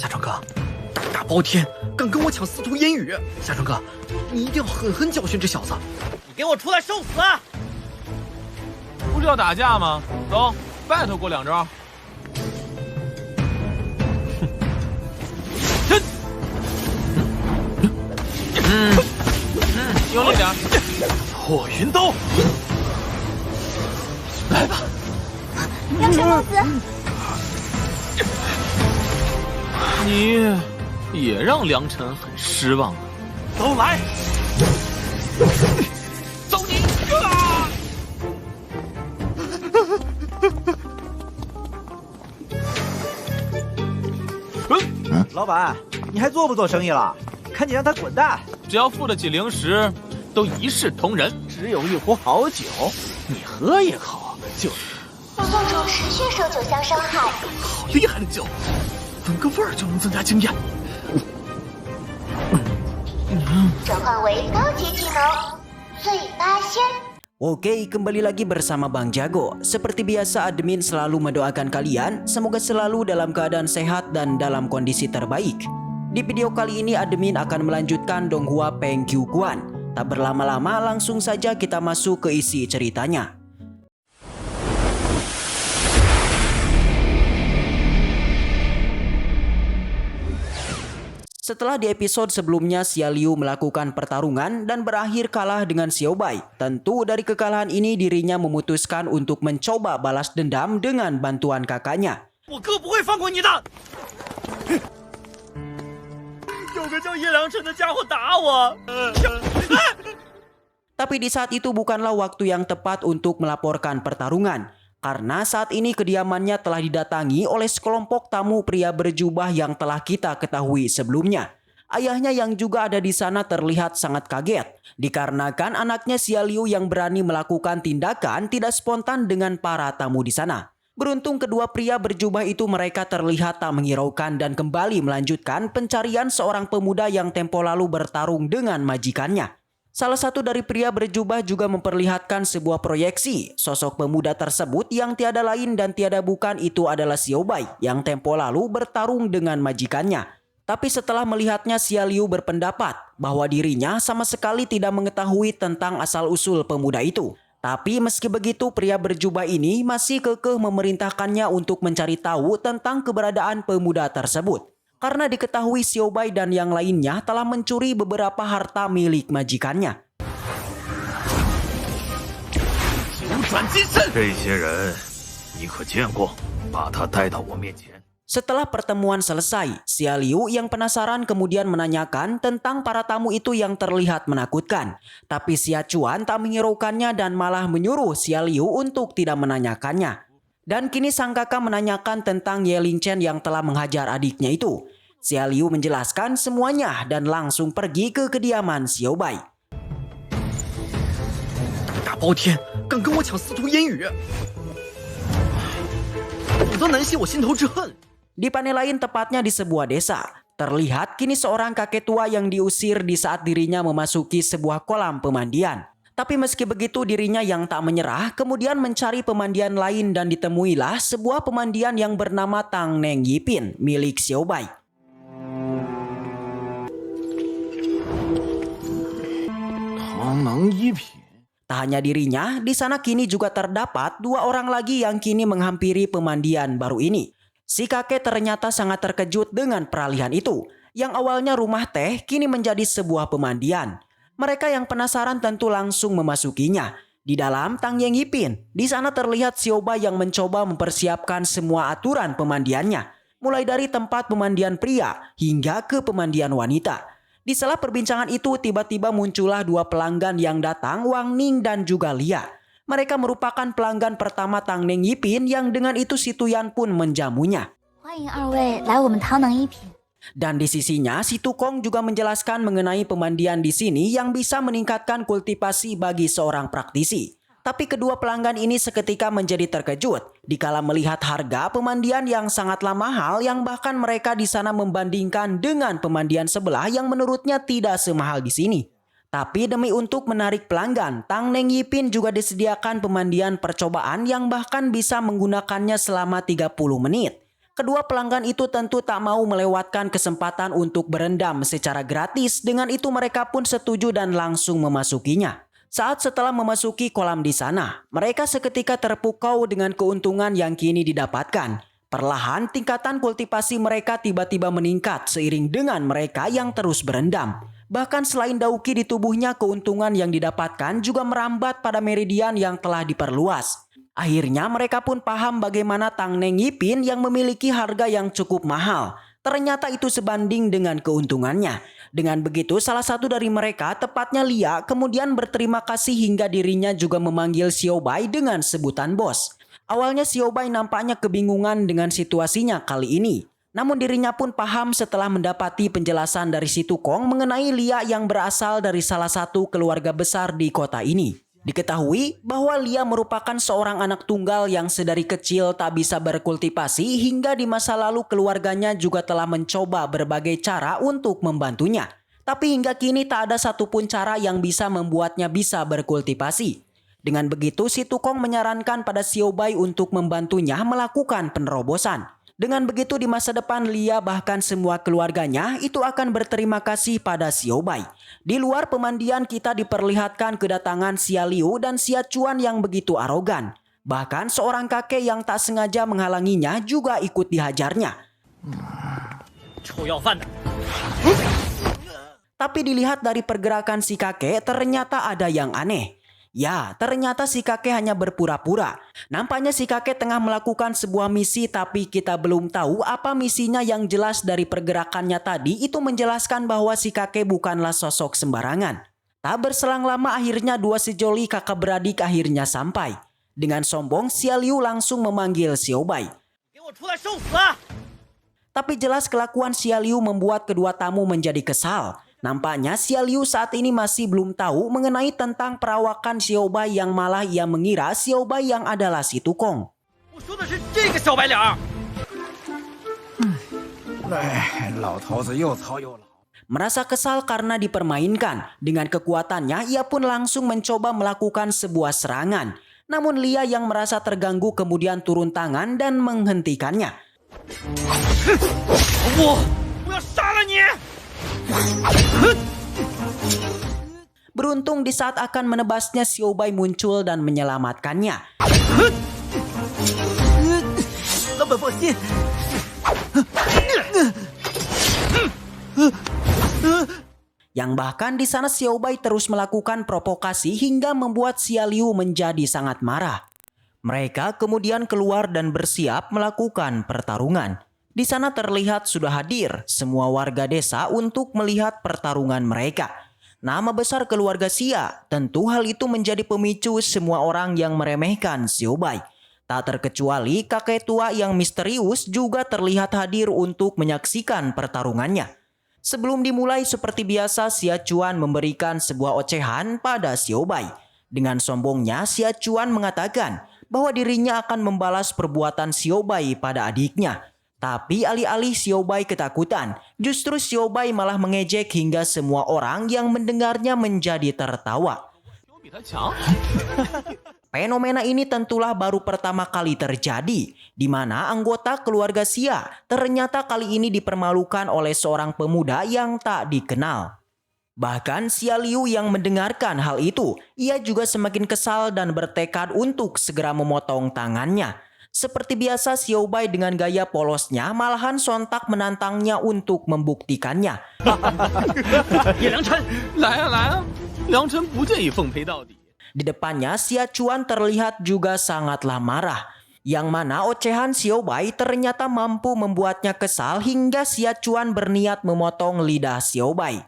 夏川哥，大包天敢跟我抢司徒烟雨，夏川哥，你一定要狠狠教训这小子。你给我出来受死！不是要打架吗？走，battle过2招。用力点。破云刀，来吧。梁辰公子，你也让梁辰很失望了。都来！走你！啊！老板，你还做不做生意了？赶紧让他滚蛋！只要付得起零食，都一视同仁。只有一壶好酒，你喝一口就……不做主持续受酒相伤害。好厉害的酒，闻个味儿就能增加经验。转换为高级技能醉八仙。Oke, kembali lagi bersama Bang Jago. Seperti biasa, admin selalu mendoakan kalian semoga selalu dalam keadaan sehat dan dalam kondisi terbaik. Di video kali ini admin akan melanjutkan Donghua Peng Qiu Quan. Tak berlama-lama, langsung saja kita masuk ke isi ceritanya. Setelah di episode sebelumnya Xia Liu melakukan pertarungan dan berakhir kalah dengan Xiao Bai, tentu dari kekalahan ini dirinya memutuskan untuk mencoba balas dendam dengan bantuan kakaknya. 我哥不会放过你的！有个叫叶良辰的家伙打我！ Tapi di saat itu bukanlah waktu yang tepat untuk melaporkan pertarungan. Karena saat ini kediamannya telah didatangi oleh sekelompok tamu pria berjubah yang telah kita ketahui sebelumnya. Ayahnya yang juga ada di sana terlihat sangat kaget, dikarenakan anaknya Xia Liu yang berani melakukan tindakan tidak spontan dengan para tamu di sana. Beruntung kedua pria berjubah itu mereka terlihat tak menghiraukan dan kembali melanjutkan pencarian seorang pemuda yang tempo lalu bertarung dengan majikannya. Salah satu dari pria berjubah juga memperlihatkan sebuah proyeksi. Sosok pemuda tersebut yang tiada lain dan tiada bukan itu adalah Xiao Bai yang tempo lalu bertarung dengan majikannya. Tapi setelah melihatnya, Xia Liu berpendapat bahwa dirinya sama sekali tidak mengetahui tentang asal-usul pemuda itu. Tapi meski begitu, pria berjubah ini masih kekeh memerintahkannya untuk mencari tahu tentang keberadaan pemuda tersebut. Karena diketahui Xiao Bai dan yang lainnya telah mencuri beberapa harta milik majikannya. Setelah pertemuan selesai, Xia Liu yang penasaran kemudian menanyakan tentang para tamu itu yang terlihat menakutkan. Tapi Xia Chuan tak menghiraukannya dan malah menyuruh Xia Liu untuk tidak menanyakannya. Dan kini sang kakak menanyakan tentang Ye Lingchen yang telah menghajar adiknya itu. Xia Liu menjelaskan semuanya dan langsung pergi ke kediaman Xiao Bai. 大包天敢跟我抢司徒烟雨，你都难泄我心头之恨。 Di panel lain tepatnya di sebuah desa, terlihat kini seorang kakek tua yang diusir di saat dirinya memasuki sebuah kolam pemandian. Tapi meski begitu dirinya yang tak menyerah kemudian mencari pemandian lain dan ditemuilah sebuah pemandian yang bernama Tang Neng Yipin milik Xiao Bai. Tak hanya dirinya, di sana kini juga terdapat dua orang lagi yang kini menghampiri pemandian baru ini. Si kakek ternyata sangat terkejut dengan peralihan itu, yang awalnya rumah teh kini menjadi sebuah pemandian. Mereka yang penasaran tentu langsung memasukinya. Di dalam Tang Yeng Yipin, di sana terlihat Xiao Bai yang mencoba mempersiapkan semua aturan pemandiannya, mulai dari tempat pemandian pria hingga ke pemandian wanita. Di sela perbincangan itu tiba-tiba muncullah dua pelanggan yang datang, Wang Ning dan juga Lia. Mereka merupakan pelanggan pertama Tang Neng Yipin yang dengan itu si Tuyan pun menjamunya. Dan di sisinya, si Tukong juga menjelaskan mengenai pemandian di sini yang bisa meningkatkan kultivasi bagi seorang praktisi. Tapi kedua pelanggan ini seketika menjadi terkejut dikala melihat harga pemandian yang sangatlah mahal yang bahkan mereka di sana membandingkan dengan pemandian sebelah yang menurutnya tidak semahal di sini. Tapi demi untuk menarik pelanggan, Tang Neng Yipin juga disediakan pemandian percobaan yang bahkan bisa menggunakannya selama 30 menit. Kedua pelanggan itu tentu tak mau melewatkan kesempatan untuk berendam secara gratis. Dengan itu mereka pun setuju dan langsung memasukinya. Saat setelah memasuki kolam di sana, mereka seketika terpukau dengan keuntungan yang kini didapatkan. Perlahan tingkatan kultivasi mereka tiba-tiba meningkat seiring dengan mereka yang terus berendam. Bahkan selain dauki di tubuhnya, keuntungan yang didapatkan juga merambat pada meridian yang telah diperluas. Akhirnya mereka pun paham bagaimana Tang Neng Yipin yang memiliki harga yang cukup mahal. Ternyata itu sebanding dengan keuntungannya. Dengan begitu salah satu dari mereka, tepatnya Lia, kemudian berterima kasih hingga dirinya juga memanggil Xiao Bai dengan sebutan bos. Awalnya Xiao Bai nampaknya kebingungan dengan situasinya kali ini. Namun dirinya pun paham setelah mendapati penjelasan dari si Tukong mengenai Lia yang berasal dari salah satu keluarga besar di kota ini. Diketahui bahwa Lia merupakan seorang anak tunggal yang sedari kecil tak bisa berkultivasi hingga di masa lalu keluarganya juga telah mencoba berbagai cara untuk membantunya. Tapi hingga kini tak ada satupun cara yang bisa membuatnya bisa berkultivasi. Dengan begitu si Tukong menyarankan pada Xiao Bai untuk membantunya melakukan penerobosan. Dengan begitu di masa depan Lia bahkan semua keluarganya itu akan berterima kasih pada Xiao Bai. Di luar pemandian kita diperlihatkan kedatangan Xia Liu dan Xia Chuan yang begitu arogan. Bahkan seorang kakek yang tak sengaja menghalanginya juga ikut dihajarnya. Tapi dilihat dari pergerakan si kakek ternyata ada yang aneh. Ya, ternyata si kakek hanya berpura-pura. Nampaknya si kakek tengah melakukan sebuah misi tapi kita belum tahu apa misinya. Yang jelas dari pergerakannya tadi itu menjelaskan bahwa si kakek bukanlah sosok sembarangan. Tak berselang lama akhirnya dua sejoli kakak beradik akhirnya sampai. Dengan sombong Xia Liu langsung memanggil Xiao Bai. Tapi jelas kelakuan Xia Liu membuat kedua tamu menjadi kesal. Nampaknya Xia Liu saat ini masih belum tahu mengenai tentang perawakan Xiao Bai yang malah ia mengira Xiao Bai yang adalah si Tukong. Merasa kesal karena dipermainkan, dengan kekuatannya ia pun langsung mencoba melakukan sebuah serangan. Namun Lia yang merasa terganggu kemudian turun tangan dan menghentikannya. Beruntung di saat akan menebasnya Xiao Bai muncul dan menyelamatkannya. Yang bahkan di sana Xiao Bai terus melakukan provokasi hingga membuat Xia Liu menjadi sangat marah. Mereka kemudian keluar dan bersiap melakukan pertarungan. Di sana terlihat sudah hadir semua warga desa untuk melihat pertarungan mereka. Nama besar keluarga Xia, tentu hal itu menjadi pemicu semua orang yang meremehkan Xiao Bai. Tak terkecuali kakek tua yang misterius juga terlihat hadir untuk menyaksikan pertarungannya. Sebelum dimulai seperti biasa Xia Chuan memberikan sebuah ocehan pada Xiao Bai. Dengan sombongnya Xia Chuan mengatakan bahwa dirinya akan membalas perbuatan Xiao Bai pada adiknya. Tapi alih-alih Xiao Bai ketakutan, justru Xiao Bai malah mengejek hingga semua orang yang mendengarnya menjadi tertawa. Fenomena ini tentulah baru pertama kali terjadi, di mana anggota keluarga Xia ternyata kali ini dipermalukan oleh seorang pemuda yang tak dikenal. Bahkan Xia Liu yang mendengarkan hal itu, ia juga semakin kesal dan bertekad untuk segera memotong tangannya. Seperti biasa Xiao Bai dengan gaya polosnya malahan sontak menantangnya untuk membuktikannya. Di depannya Xia Chuan terlihat juga sangatlah marah. Yang mana ocehan Xiao Bai ternyata mampu membuatnya kesal hingga Xia Chuan berniat memotong lidah Xiao Bai.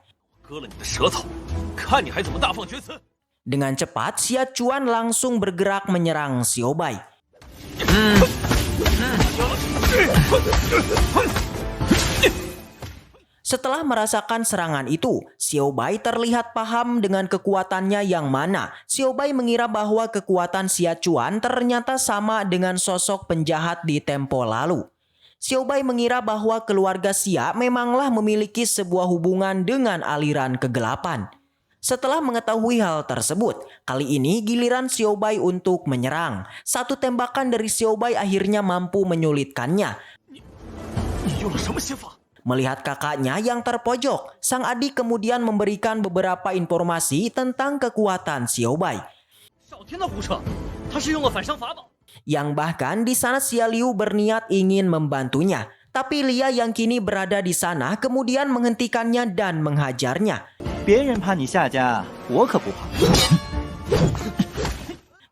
Dengan cepat Xia Chuan langsung bergerak menyerang Xiao Bai. Setelah merasakan serangan itu, Xiao Bai terlihat paham dengan kekuatannya yang mana Xiao Bai mengira bahwa kekuatan Xia Chuan ternyata sama dengan sosok penjahat di tempo lalu. Xiao Bai mengira bahwa keluarga Xia memanglah memiliki sebuah hubungan dengan aliran kegelapan. Setelah mengetahui hal tersebut, kali ini giliran Xiao Bai untuk menyerang. Satu tembakan dari Xiao Bai akhirnya mampu menyulitkannya. 你用了什么心法？ Melihat kakaknya yang terpojok, sang adik kemudian memberikan beberapa informasi tentang kekuatan Xiaobai. 少天的胡扯，他是用了反伤法宝。 Yang bahkan di sana Xia Liu berniat ingin membantunya. Tapi Lia yang kini berada di sana kemudian menghentikannya dan menghajarnya. 别人怕你下家，我可不怕。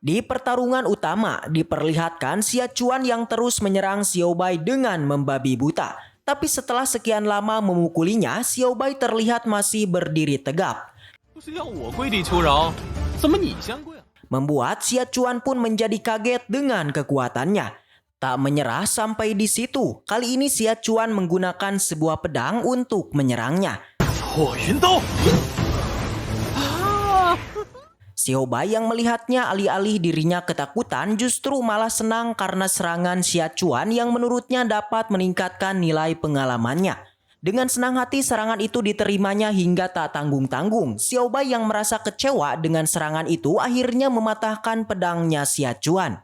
Di pertarungan utama, diperlihatkan Xia Chuan yang terus menyerang Xiaobai dengan membabi buta. Tapi setelah sekian lama memukulinya, Xiaobai terlihat masih berdiri tegap. 不是要我跪地求饶，怎么你先跪啊？ Membuat Xia Chuan pun menjadi kaget dengan kekuatannya. Tak menyerah sampai di situ, kali ini Xia Chuan menggunakan sebuah pedang untuk menyerangnya. 火云刀， Xiaobai yang melihatnya alih-alih dirinya ketakutan justru malah senang karena serangan Xia Chuan yang menurutnya dapat meningkatkan nilai pengalamannya. Dengan senang hati serangan itu diterimanya hingga tak tanggung-tanggung. Xiaobai yang merasa kecewa dengan serangan itu akhirnya mematahkan pedangnya Xia Chuan.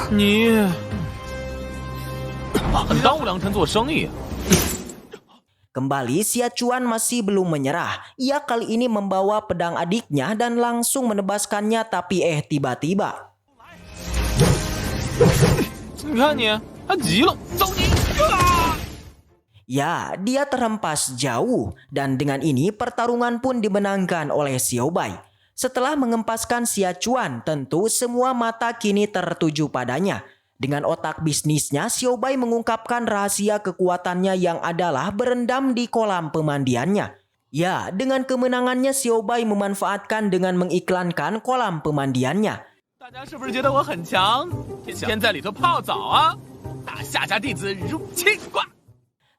你耽误良辰做生意啊！ Kembali Xia Chuan masih belum menyerah. Ia kali ini membawa pedang adiknya dan langsung menebaskannya tapi tiba-tiba. 你看你，还急了，走你！ Ya, dia terhempas jauh dan dengan ini pertarungan pun dimenangkan oleh Xiaobai. Setelah mengempaskan Xia Chuan, tentu semua mata kini tertuju padanya. Dengan otak bisnisnya, Xiaobai mengungkapkan rahasia kekuatannya yang adalah berendam di kolam pemandiannya. Ya, dengan kemenangannya Xiaobai memanfaatkan dengan mengiklankan kolam pemandiannya. 大家是不是觉得我很强？天天在里头泡澡啊！大夏家弟子如牵挂。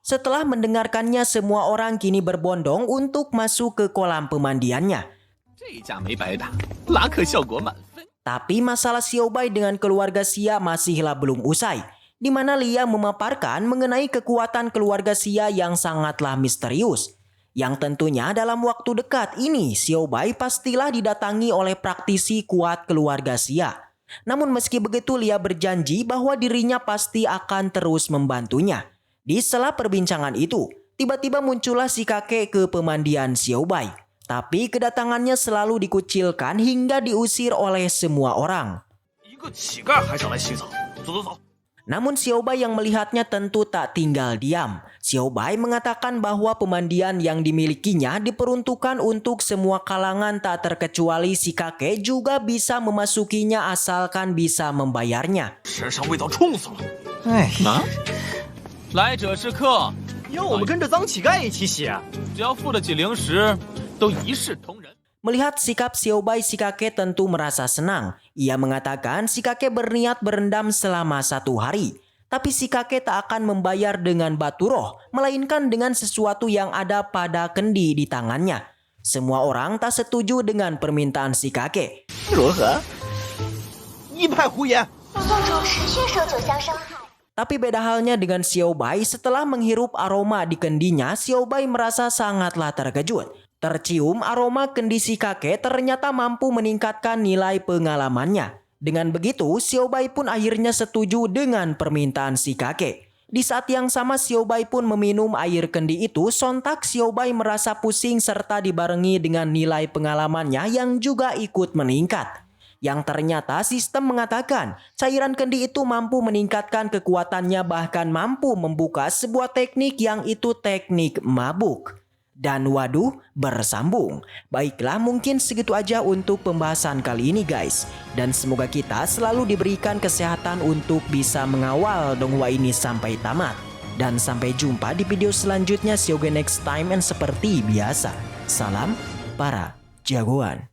Setelah mendengarkannya, semua orang kini berbondong untuk masuk ke kolam pemandiannya. 这架没白打，拉客效果满分。 Tapi masalah Xiaobai dengan keluarga Xia masihlah belum usai, di mana Lia memaparkan mengenai kekuatan keluarga Xia yang sangatlah misterius. Yang tentunya dalam waktu dekat ini Xiaobai pastilah didatangi oleh praktisi kuat keluarga Xia. Namun meski begitu Lia berjanji bahwa dirinya pasti akan terus membantunya. Di sela perbincangan itu, tiba-tiba muncullah si kakek ke pemandian Xiaobai. Tapi kedatangannya selalu dikucilkan hingga diusir oleh semua orang. 一个乞丐还想来洗澡，走走走。 Namun Xiaobai yang melihatnya tentu tak tinggal diam. Xiaobai mengatakan bahwa pemandian yang dimilikinya diperuntukkan untuk semua kalangan tak terkecuali si kakek juga bisa memasukinya asalkan bisa membayarnya. 身上味道冲死了，哎，啊，来者是客，要我们跟着脏乞丐一起洗？只要付得起零食，都一视同仁。 Melihat sikap Xiaobai, si kakek tentu merasa senang. Ia mengatakan si kakek berniat berendam selama 1 hari. Tapi si kakek tak akan membayar dengan batu roh, melainkan dengan sesuatu yang ada pada kendi di tangannya. Semua orang tak setuju dengan permintaan si kakek. 如何？一派胡言！ 用主持续收酒香伤害。 Tapi beda halnya dengan Xiaobai, setelah menghirup aroma di kendinya, Xiaobai merasa sangatlah terkejut. Tercium aroma kendi si kakek ternyata mampu meningkatkan nilai pengalamannya. Dengan begitu, Xiaobai pun akhirnya setuju dengan permintaan si kakek. Di saat yang sama Xiaobai pun meminum air kendi itu, sontak Xiaobai merasa pusing serta dibarengi dengan nilai pengalamannya yang juga ikut meningkat. Yang ternyata sistem mengatakan cairan kendi itu mampu meningkatkan kekuatannya bahkan mampu membuka sebuah teknik yang itu teknik mabuk. Dan waduh, bersambung. Baiklah, mungkin segitu aja untuk pembahasan kali ini guys. Dan semoga kita selalu diberikan kesehatan untuk bisa mengawal donghua ini sampai tamat. Dan sampai jumpa di video selanjutnya. See you again next time and seperti biasa. Salam para jagoan.